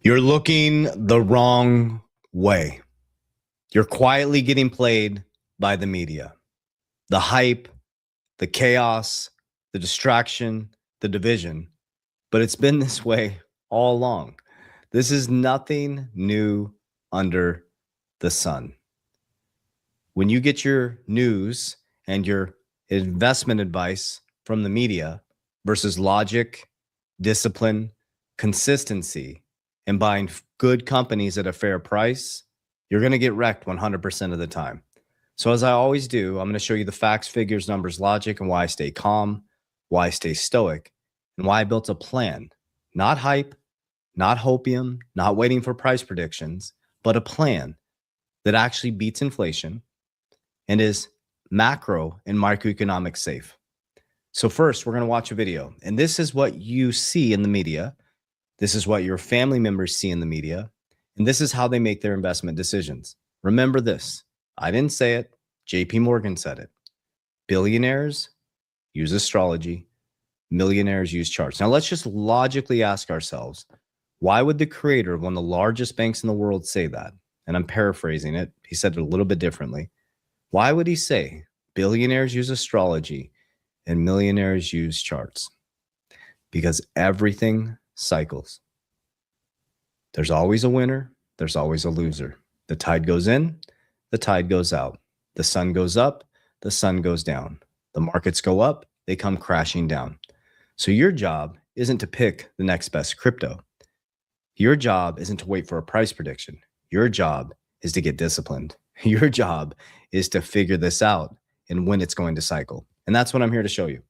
You're looking the wrong way. You're quietly getting played by the media. The hype, the chaos, the distraction, the division. But it's been this way all along. This is nothing new under the sun. When you get your news and your investment advice from the media versus logic, discipline, consistency, and buying good companies at a fair price, you're going to get wrecked 100% of the time. So, as I always do, I'm going to show you the facts, figures, numbers, logic, and why I stay calm, why I stay stoic, and why I built a plan. Not hype, not hopium, not waiting for price predictions, but a plan that actually beats inflation and is macro and microeconomic safe. So first, we're going to watch a video. And this is what you see in the media. This is what your family members see in the media. And this is how they make their investment decisions. Remember this. I didn't say it. JP Morgan said it. Billionaires use astrology. Millionaires use charts. Now, let's just logically ask ourselves, why would the creator of one of the largest banks in the world say that? And I'm paraphrasing it. He said it a little bit differently. Why would he say billionaires use astrology and millionaires use charts? Because everything cycles. There's always a winner. There's always a loser. The tide goes in. The tide goes out. The sun goes up. The sun goes down. The markets go up. They come crashing down. So your job isn't to pick the next best crypto. Your job isn't to wait for a price prediction. Your job is to get disciplined. Your job is to figure this out and when it's going to cycle. And that's what I'm here to show you.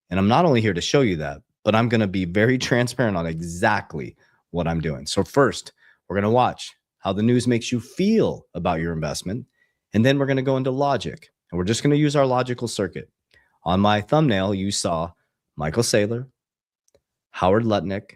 And I'm not only here to show you that, but I'm going to be very transparent on exactly what I'm doing. So first, we're going to watch how the news makes you feel about your investment. And then we're going to go into logic. And we're just going to use our logical circuit. On my thumbnail, you saw Michael Saylor, Howard Lutnick,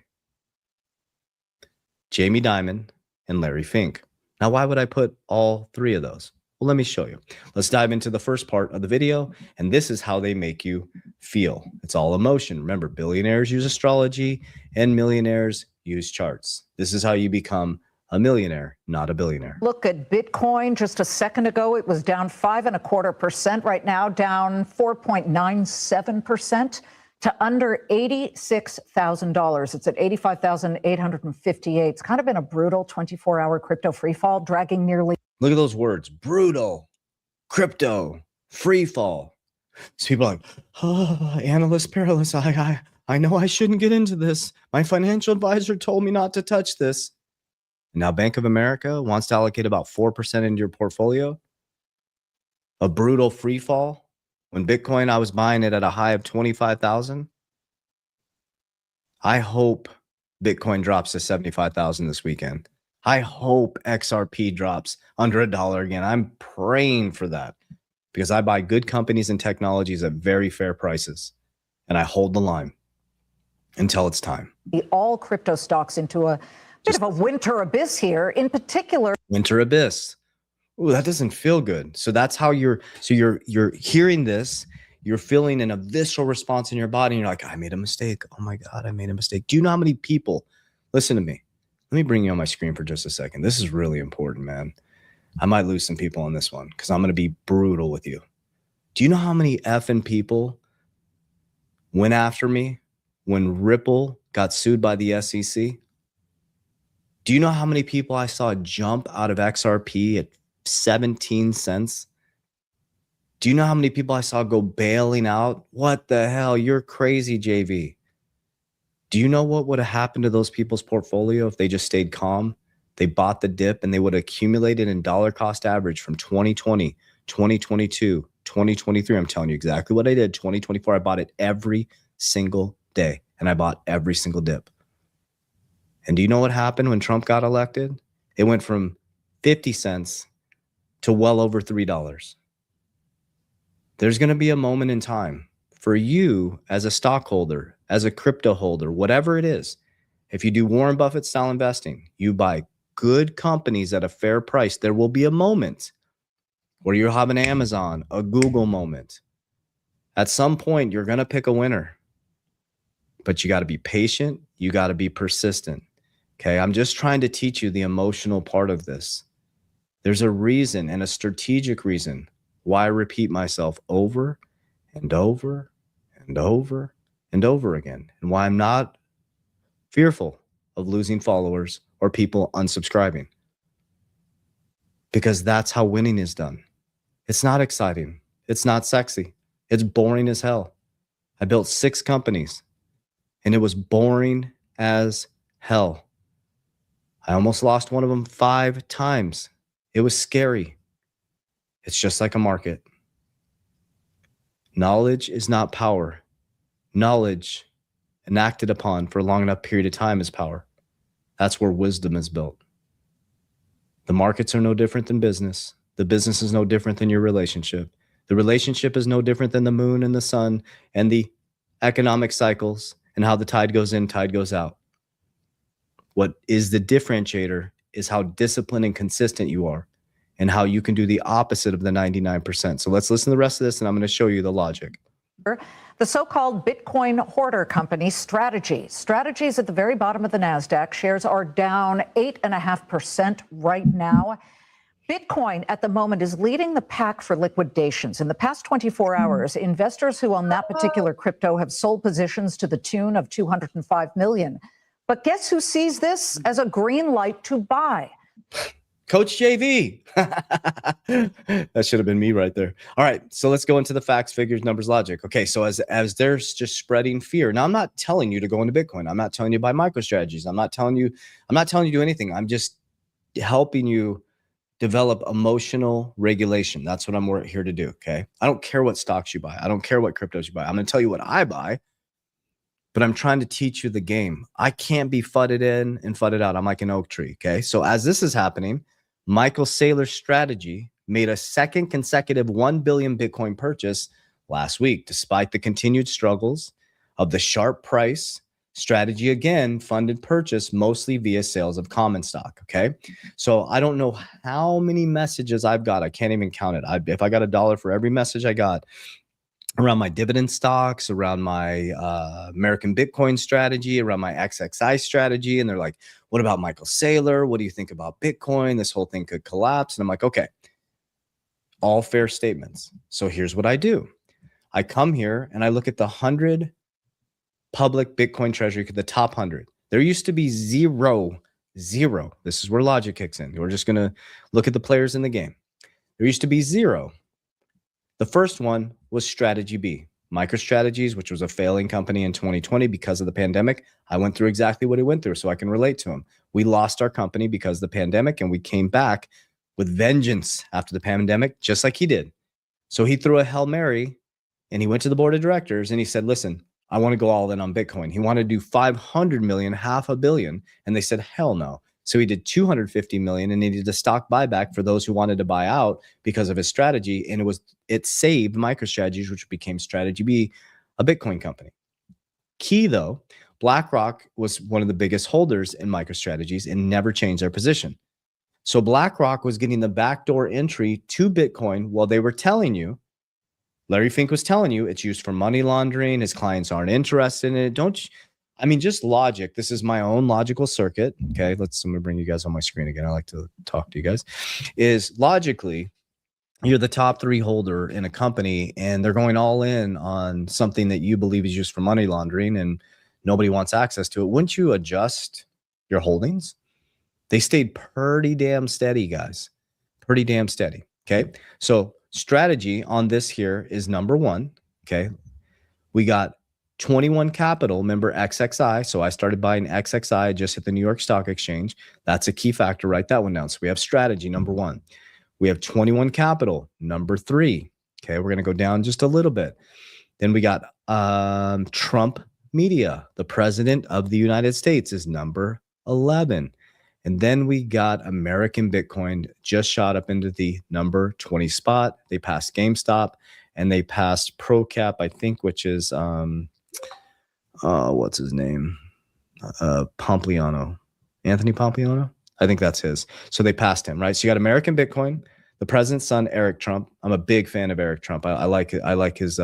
Jamie Dimon, and Larry Fink. Now, why would I put all three of those? Well, let me show you. Let's dive into the first part of the video. And this is how they make you feel. It's all emotion. Remember, billionaires use astrology and millionaires use charts. This is how you become a millionaire, not a billionaire. Look at Bitcoin just a second ago. It was down 5.25%. Right now, down 4.97% to under $86,000. It's at $85,858. It's kind of been a brutal 24-hour crypto free fall, dragging nearly. Look at those words: brutal, crypto, free fall. So people are like, oh, analyst paralysis. I know I shouldn't get into this. My financial advisor told me not to touch this. Now Bank of America wants to allocate about 4% into your portfolio. A brutal free fall. When Bitcoin, I was buying it at a high of 25,000. I hope Bitcoin drops to 75,000 this weekend. I hope XRP drops under $1 again. I'm praying for that because I buy good companies and technologies at very fair prices, and I hold the line until it's time. All crypto stocks into a bit of a winter abyss here, in particular. Winter abyss. Ooh, that doesn't feel good. So that's how you're hearing this. You're feeling a visceral response in your body. And you're like, I made a mistake. Oh my God, I made a mistake. Do you know how many people, listen to me. Let me bring you on my screen for just a second. This is really important, man. I might lose some people on this one because I'm going to be brutal with you. Do you know how many effing people went after me when Ripple got sued by the SEC? Do you know how many people I saw jump out of XRP at 17 cents? Do you know how many people I saw go bailing out? What the hell? You're crazy, JV. Do you know what would have happened to those people's portfolio if they just stayed calm? They bought the dip and they would have accumulated in dollar cost average from 2020, 2022, 2023. I'm telling you exactly what I did. 2024, I bought it every single day and I bought every single dip. And do you know what happened when Trump got elected? It went from 50 cents to well over $3. There's going to be a moment in time for you as a stockholder, as a crypto holder, whatever it is. If you do Warren Buffett style investing, you buy good companies at a fair price, there will be a moment where you'll have an Amazon, a Google moment. At some point, you're going to pick a winner. But you got to be patient. You got to be persistent. Okay. I'm just trying to teach you the emotional part of this. There's a reason and a strategic reason why I repeat myself over and over and over and over again, and why I'm not fearful of losing followers or people unsubscribing. Because that's how winning is done. It's not exciting. It's not sexy. It's boring as hell. I built 6 companies and it was boring as hell. I almost lost one of them 5 times. It was scary. It's just like a market. Knowledge is not power. Knowledge enacted upon for a long enough period of time is power. That's where wisdom is built. The markets are no different than business. The business is no different than your relationship. The relationship is no different than the moon and the sun and the economic cycles and how the tide goes in, tide goes out. What is the differentiator is how disciplined and consistent you are and how you can do the opposite of the 99%. So let's listen to the rest of this and I'm going to show you the logic. The so-called Bitcoin hoarder company Strategy. Strategy is at the very bottom of the NASDAQ. Shares are down 8.5% right now. Bitcoin at the moment is leading the pack for liquidations. In the past 24 hours, investors who own that particular crypto have sold positions to the tune of 205 million. But guess who sees this as a green light to buy? Coach JV. That should have been me right there. All right, so let's go into the facts, figures, numbers, logic. Okay, so as there's just spreading fear. Now, I'm not telling you to go into Bitcoin. I'm not telling you to buy MicroStrategies. I'm not telling you to do anything. I'm just helping you develop emotional regulation. That's what I'm here to do, okay? I don't care what stocks you buy. I don't care what cryptos you buy. I'm going to tell you what I buy, but I'm trying to teach you the game. I can't be fudded in and fudded out. I'm like an oak tree, okay? So as this is happening, Michael Saylor's Strategy made a second consecutive 1 billion Bitcoin purchase last week, despite the continued struggles of the sharp price. Strategy again funded purchase mostly via sales of common stock. Okay. So I don't know how many messages I've got. I can't even count it. If I got $1 for every message I got around my dividend stocks, around my American Bitcoin strategy, around my XXI strategy. And they're like, what about Michael Saylor? What do you think about Bitcoin? This whole thing could collapse. And I'm like, okay, all fair statements. So here's what I do. I come here and I look at the 100 public Bitcoin treasury, the top 100. There used to be zero. This is where logic kicks in. We're just going to look at the players in the game. There used to be 0. The first one was Strategy B, MicroStrategies, which was a failing company in 2020 because of the pandemic. I went through exactly what he went through, so I can relate to him. We lost our company because of the pandemic, and we came back with vengeance after the pandemic, just like he did. So he threw a Hail Mary, and he went to the board of directors, and he said, listen, I want to go all in on Bitcoin. He wanted to do 500 million, $500 million. And they said, hell no. So he did 250 million and needed a stock buyback for those who wanted to buy out because of his strategy. And it saved MicroStrategies, which became Strategy B, a Bitcoin company. Key though, BlackRock was one of the biggest holders in MicroStrategies and never changed their position. So BlackRock was getting the backdoor entry to Bitcoin while they were telling you, Larry Fink was telling you it's used for money laundering. His clients aren't interested in it. Just logic. This is my own logical circuit. Okay, let me bring you guys on my screen again. I like to talk to you guys. Is logically, you're the top 3 holder in a company and they're going all in on something that you believe is used for money laundering and nobody wants access to it. Wouldn't you adjust your holdings? They stayed pretty damn steady, guys. Pretty damn steady. Okay, so Strategy on this here is number 1. Okay. We got 21 Capital, member XXI. So I started buying XXI, just hit the New York Stock Exchange. That's a key factor. Write that one down. So we have Strategy, number 1. We have 21 Capital, number 3. Okay. We're going to go down just a little bit. Then we got Trump Media. The president of the United States is number 11. And then we got American Bitcoin, just shot up into the number 20 spot. They passed GameStop and they passed ProCap, I think, which is, what's his name? Pompliano. Anthony Pompliano? I think that's his. So they passed him, right? So you got American Bitcoin, the president's son, Eric Trump. I'm a big fan of Eric Trump. I like it. I like his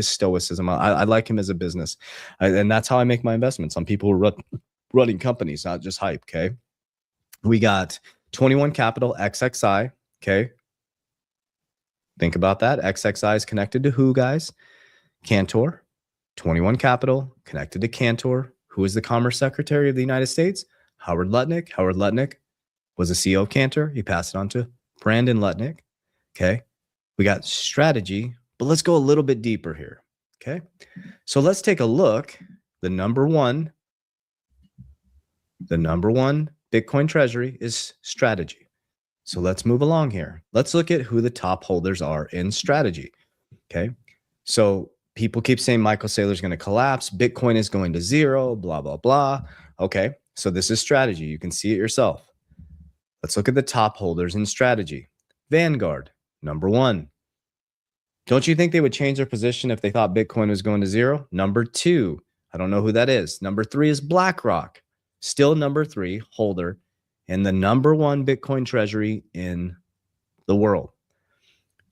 stoicism. I like him as a business. And that's how I make my investments, on people who running companies, not just hype. Okay. We got 21 Capital, XXI. Okay. Think about that. XXI is connected to who, guys? Cantor. 21 Capital connected to Cantor. Who is the Commerce Secretary of the United States? Howard Lutnick. Howard Lutnick was the CEO of Cantor. He passed it on to Brandon Lutnick. Okay. We got Strategy, but let's go a little bit deeper here. Okay. So let's take a look. The number one Bitcoin treasury is Strategy. So let's move along here. Let's look at who the top holders are in Strategy. Okay. So people keep saying Michael Saylor's going to collapse. Bitcoin is going to zero, blah, blah, blah. Okay. So this is Strategy. You can see it yourself. Let's look at the top holders in Strategy. Vanguard, number one. Don't you think they would change their position if they thought Bitcoin was going to zero? Number two, I don't know who that is. Number three is BlackRock, still number three holder and the number one Bitcoin treasury in the world.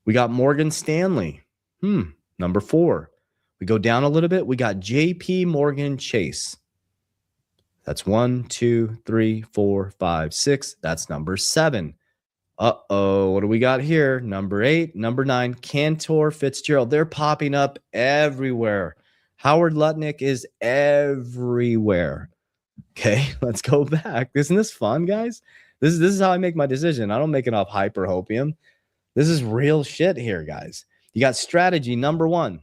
We got Morgan Stanley, number four. We go down a little bit. We got JP Morgan Chase. That's 1, 2, 3, 4, 5, 6. That's number 7. Uh-oh, what do we got here? Number 8, number 9, Cantor Fitzgerald. They're popping up everywhere. Howard Lutnick is everywhere. Okay, let's go back. Isn't this fun, guys? This is how I make my decision. I don't make it off hype or hopium. This is real shit here, guys. You got Strategy, number 1.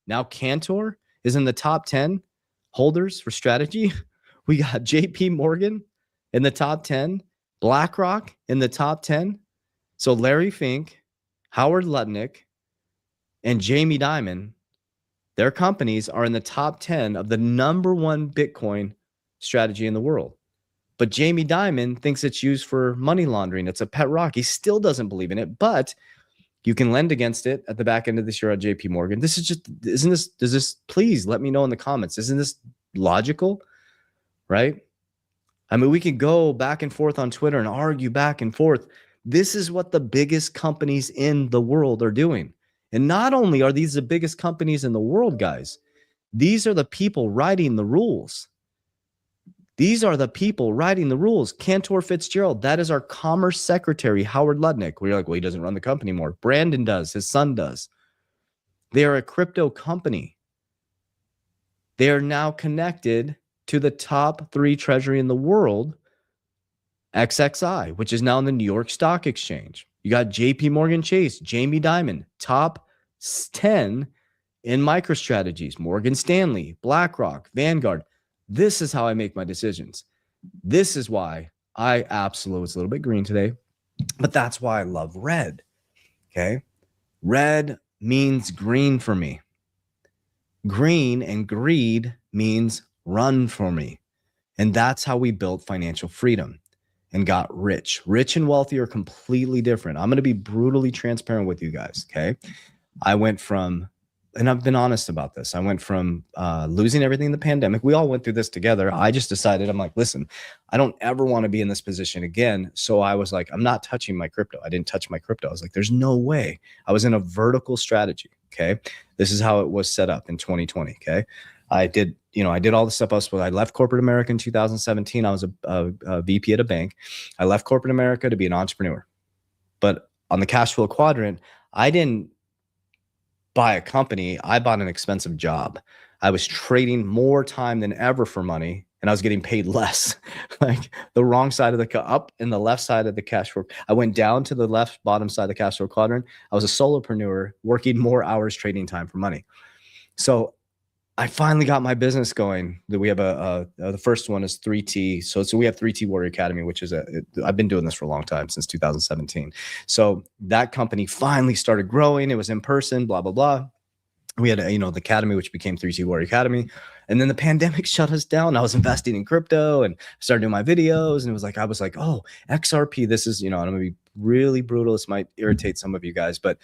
Now Cantor is in the top 10 holders for Strategy. We got JP Morgan in the top 10, BlackRock in the top 10. So Larry Fink, Howard Lutnick, and Jamie Dimon, their companies are in the top 10 of the number 1 Bitcoin strategy in the world. But Jamie Dimon thinks it's used for money laundering. It's a pet rock. He still doesn't believe in it, but you can lend against it at the back end of this year at JP Morgan. This is just, does this, please let me know in the comments. Isn't this logical? Right? I mean, we can go back and forth on Twitter and argue back and forth. This is what the biggest companies in the world are doing. And not only are these the biggest companies in the world, guys, these are the people writing the rules. These are the people writing the rules. Cantor Fitzgerald, that is our Commerce Secretary, Howard Lutnick. We're like, well, he doesn't run the company anymore. Brandon does. His son does. They are a crypto company. They are now connected to the top 3 treasury in the world, XXI, which is now in the New York Stock Exchange. You got JP Morgan Chase, Jamie Dimon, top 10 in MicroStrategies, Morgan Stanley, BlackRock, Vanguard. This is how I make my decisions. This is why I absolutely, it's a little bit green today, but that's why I love red. Okay. Red means green for me. Green and greed means run for me. And that's how we built financial freedom and got rich. Rich and wealthy are completely different. I'm going to be brutally transparent with you guys. Okay. I went from, and I've been honest about this. I went from losing everything in the pandemic. We all went through this together. I just decided, I'm like, listen, I don't ever want to be in this position again. So I was like, I'm not touching my crypto. I didn't touch my crypto. I was like, there's no way. I was in a vertical strategy. Okay. This is how it was set up in 2020. Okay. I did all the stuff I left corporate America in 2017. I was a VP at a bank. I left corporate America to be an entrepreneur. But on the cash flow quadrant, I didn't buy a company. I bought an expensive job. I was trading more time than ever for money, and I was getting paid less. Like the wrong side of the up and the left side of the cash flow. I went down to the left bottom side of the cash flow quadrant. I was a solopreneur working more hours trading time for money. So I finally got my business going. We have the first one is 3T. So we have 3T Warrior Academy, which is I've been doing this for a long time, since 2017. So that company finally started growing. It was in person, blah, blah, blah. We had, the academy, which became 3T Warrior Academy. And then the pandemic shut us down. I was investing in crypto and started doing my videos. And I was like, oh, XRP, this is, I'm going to be really brutal. This might irritate some of you guys, but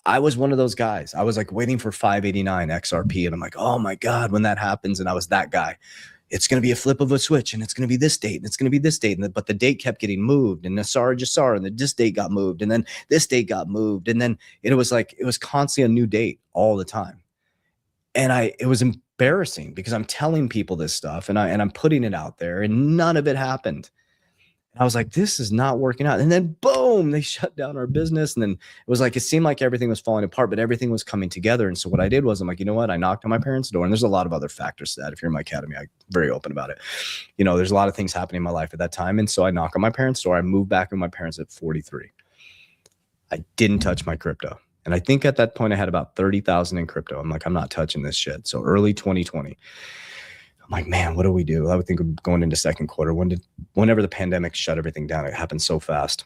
I was one of those guys. I was like waiting for 589 XRP. And I'm like, oh my God, when that happens. And I was that guy. It's going to be a flip of a switch and it's going to be this date and it's going to be this date. But the date kept getting moved and Nassar Jassar and this date got moved. And then this date got moved. And then it was constantly a new date all the time. And it was embarrassing because I'm telling people this stuff and I'm putting it out there and none of it happened. And I was like, this is not working out. And then boom, they shut down our business. And then it was like, it seemed like everything was falling apart, but everything was coming together. And so what I did was I'm like, you know what? I knocked on my parents' door, and there's a lot of other factors to that. If you're in my academy, I'm very open about it. You know, there's a lot of things happening in my life at that time. And so I knock on my parents' door. I moved back with my parents at 43. I didn't touch my crypto. And I think at that point I had about 30,000 in crypto. I'm like, I'm not touching this shit. So early 2020. I'm like, man, what do we do? I would think of going into second quarter. Whenever the pandemic shut everything down, it happened so fast.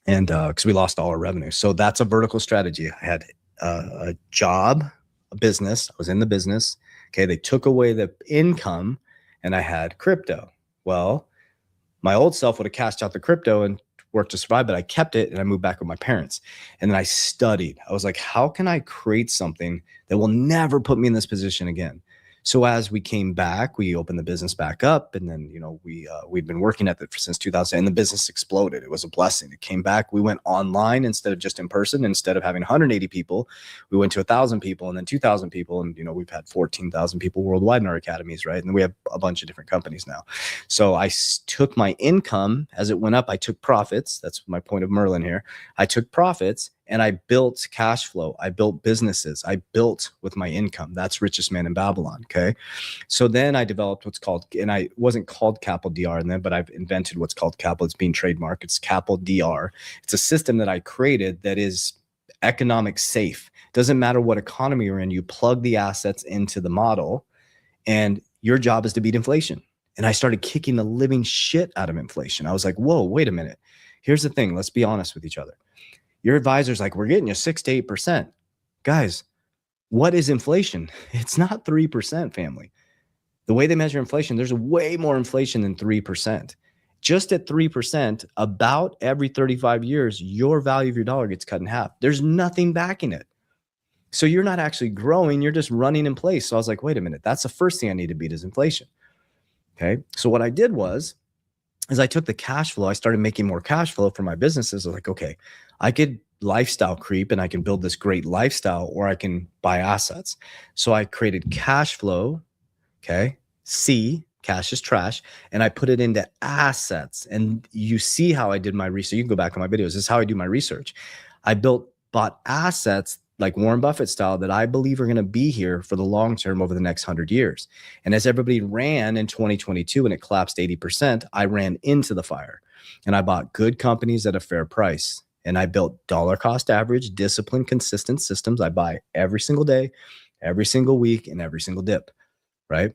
And because we lost all our revenue. So that's a vertical strategy. I had a job, a business. I was in the business. Okay. They took away the income and I had crypto. Well, my old self would have cashed out the crypto and worked to survive, but I kept it and I moved back with my parents. And then I studied. I was like, how can I create something that will never put me in this position again? So as we came back, we opened the business back up, and then, you know, we'd been working at it since 2000, and the business exploded. It was a blessing. It came back. We went online instead of just in person. Instead of having 180 people, we went to 1,000 people, and then 2,000 people, and, you know, we've had 14,000 people worldwide in our academies, right? And we have a bunch of different companies now. So I took my income as it went up. I took profits. That's my point of Merlin here. I took profits. And I built cash flow. I built businesses. I built with my income. That's Richest Man in Babylon. Okay. So then I developed what's called, and I wasn't called Capital DR then, but I've invented what's called Capital. It's being trademarked. It's Capital DR. It's a system that I created that is economic safe. Doesn't matter what economy you're in. You plug the assets into the model, and your job is to beat inflation. And I started kicking the living shit out of inflation. I was like, whoa, wait a minute. Here's the thing. Let's be honest with each other. Your advisor's like, we're getting you 6 to 8%. Guys, what is inflation? It's not 3%, family. The way they measure inflation, there's way more inflation than 3%. Just at 3%, about every 35 years, your value of your dollar gets cut in half. There's nothing backing it. So you're not actually growing, you're just running in place. So I was like, wait a minute, that's the first thing I need to beat is inflation. Okay. So what I did was, as I took the cash flow, I started making more cash flow for my businesses. I was like, okay, I could lifestyle creep and I can build this great lifestyle, or I can buy assets. So I created cash flow. Okay. C, cash is trash. And I put it into assets. And you see how I did my research. You can go back on my videos. This is how I do my research. I bought assets like Warren Buffett style that I believe are going to be here for the long term over the next 100 years. And as everybody ran in 2022 and it collapsed 80%, I ran into the fire and I bought good companies at a fair price. And I built dollar cost average, disciplined, consistent systems. I buy every single day, every single week, and every single dip, right?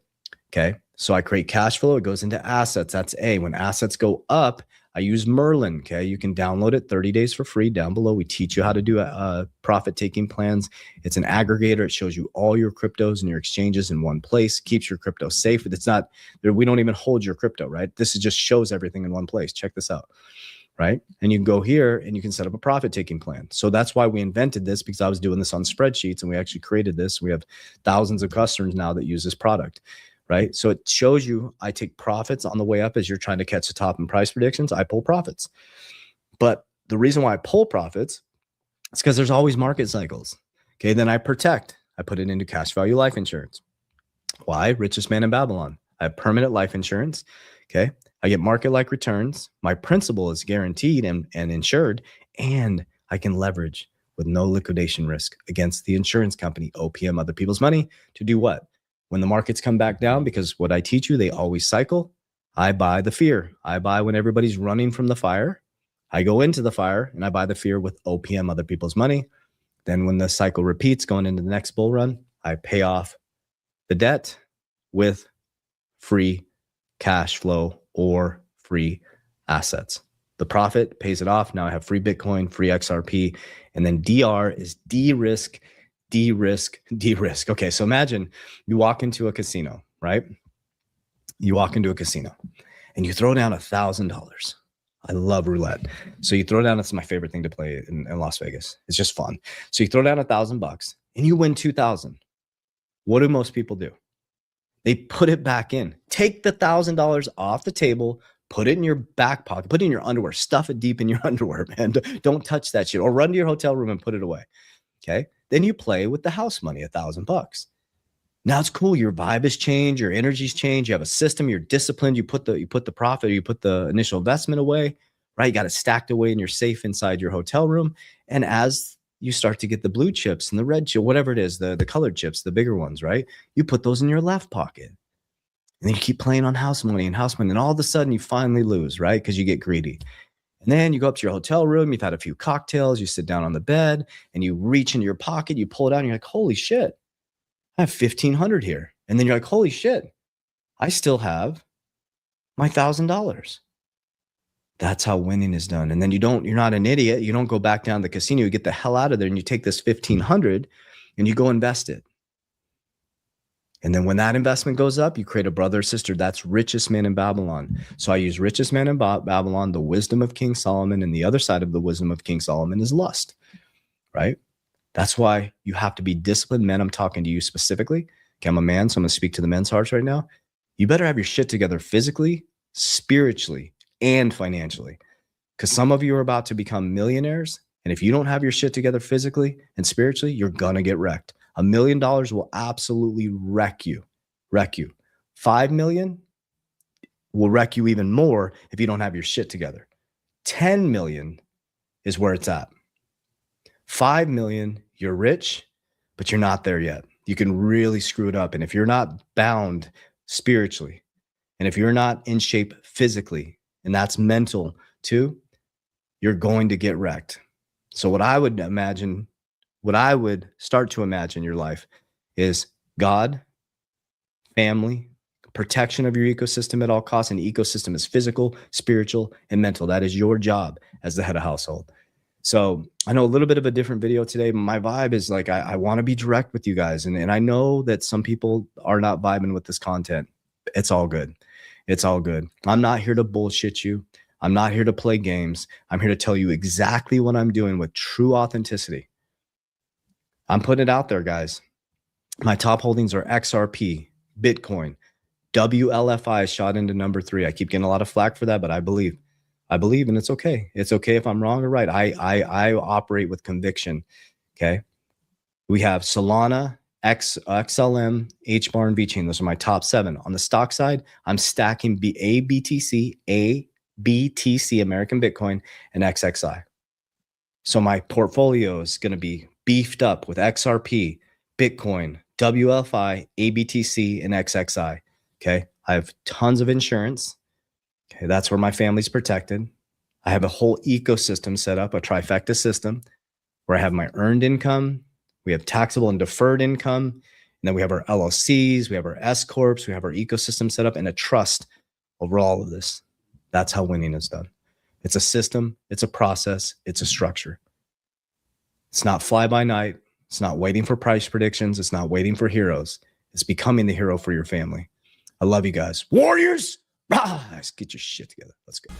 Okay. So I create cash flow. It goes into assets. That's A. When assets go up, I use Merlin. Okay. You can download it 30 days for free. Down below, we teach you how to do profit taking plans. It's an aggregator. It shows you all your cryptos and your exchanges in one place, keeps your crypto safe. It's not, we don't even hold your crypto, right? This just shows everything in one place. Check this out. Right. And you can go here and you can set up a profit taking plan. So that's why we invented this, because I was doing this on spreadsheets and we actually created this. We have thousands of customers now that use this product. Right. So it shows you I take profits on the way up as you're trying to catch the top in price predictions. I pull profits. But the reason why I pull profits is because there's always market cycles. Okay. Then I protect. I put it into cash value life insurance. Why? Richest Man in Babylon. I have permanent life insurance. Okay. I get market-like returns. My principal is guaranteed and insured, and I can leverage with no liquidation risk against the insurance company, OPM, other people's money, to do what? When the markets come back down, because what I teach you, they always cycle. I buy the fear. I buy when everybody's running from the fire. I go into the fire and I buy the fear with OPM, other people's money. Then when the cycle repeats going into the next bull run, I pay off the debt with free cash flow or free assets. The profit pays it off. Now I have free Bitcoin, free XRP, and then DR is de-risk. Okay, so imagine you walk into a casino, right? You walk into a casino and you throw down $1,000. I love roulette. So you throw down, it's my favorite thing to play in Las Vegas. It's just fun. So you throw down $1,000 and you win 2,000. What do most people do? They put it back in. Take the $1,000 off the table, put it in your back pocket, put it in your underwear, stuff it deep in your underwear, man. Don't touch that shit, or run to your hotel room and put it away. Okay. Then you play with the house money, $1,000. Now it's cool. Your vibe has changed. Your energy's changed. You have a system. You're disciplined. You put the profit, or you put the initial investment away, right? You got it stacked away in your safe inside your hotel room. And as you start to get the blue chips and the red chip, whatever it is, the colored chips, the bigger ones, right? You put those in your left pocket. And then you keep playing on house money. And all of a sudden you finally lose, right? Because you get greedy. And then you go up to your hotel room, you've had a few cocktails, you sit down on the bed, and you reach into your pocket, you pull it out, and you're like, holy shit, I have 1,500 here. And then you're like, holy shit, I still have my $1,000. That's how winning is done. And then you're not an idiot. You don't go back down to the casino, you get the hell out of there, and you take this 1,500 and you go invest it. And then when that investment goes up, you create a brother or sister. That's richest man in Babylon. So I use richest man in Babylon, the wisdom of King Solomon, and the other side of the wisdom of King Solomon is lust, right? That's why you have to be disciplined. Men, I'm talking to you specifically. Okay, I'm a man, so I'm going to speak to the men's hearts right now. You better have your shit together physically, spiritually, and financially. Because some of you are about to become millionaires. And if you don't have your shit together physically and spiritually, you're going to get wrecked. $1 million will absolutely wreck you. 5 million will wreck you even more if you don't have your shit together. 10 million is where it's at. 5 million, you're rich, but you're not there yet. You can really screw it up. And if you're not bound spiritually, and if you're not in shape physically, and that's mental too, you're going to get wrecked. So what I would start to imagine your life is God, family, protection of your ecosystem at all costs. And the ecosystem is physical, spiritual, and mental. That is your job as the head of household. So I know a little bit of a different video today. My vibe is like, I want to be direct with you guys. And I know that some people are not vibing with this content. It's all good. It's all good. I'm not here to bullshit you. I'm not here to play games. I'm here to tell you exactly what I'm doing with true authenticity. I'm putting it out there, guys. My top holdings are XRP, Bitcoin, WLFI shot into number 3. I keep getting a lot of flack for that, but I believe, and it's okay. It's okay if I'm wrong or right. I operate with conviction. Okay. We have Solana, XLM, HBAR, and VChain. Those are my top 7. On the stock side, I'm stacking ABTC, American Bitcoin, and XXI. So my portfolio is going to be beefed up with XRP, Bitcoin, WLFI, ABTC, and XXI. Okay. I have tons of insurance. Okay. That's where my family's protected. I have a whole ecosystem set up, a trifecta system where I have my earned income. We have taxable and deferred income. And then we have our LLCs, we have our S Corps, we have our ecosystem set up, and a trust over all of this. That's how winning is done. It's a system, it's a process, it's a structure. It's not fly by night. It's not waiting for price predictions. It's not waiting for heroes. It's becoming the hero for your family. I love you guys. Warriors, rise, get your shit together. Let's go.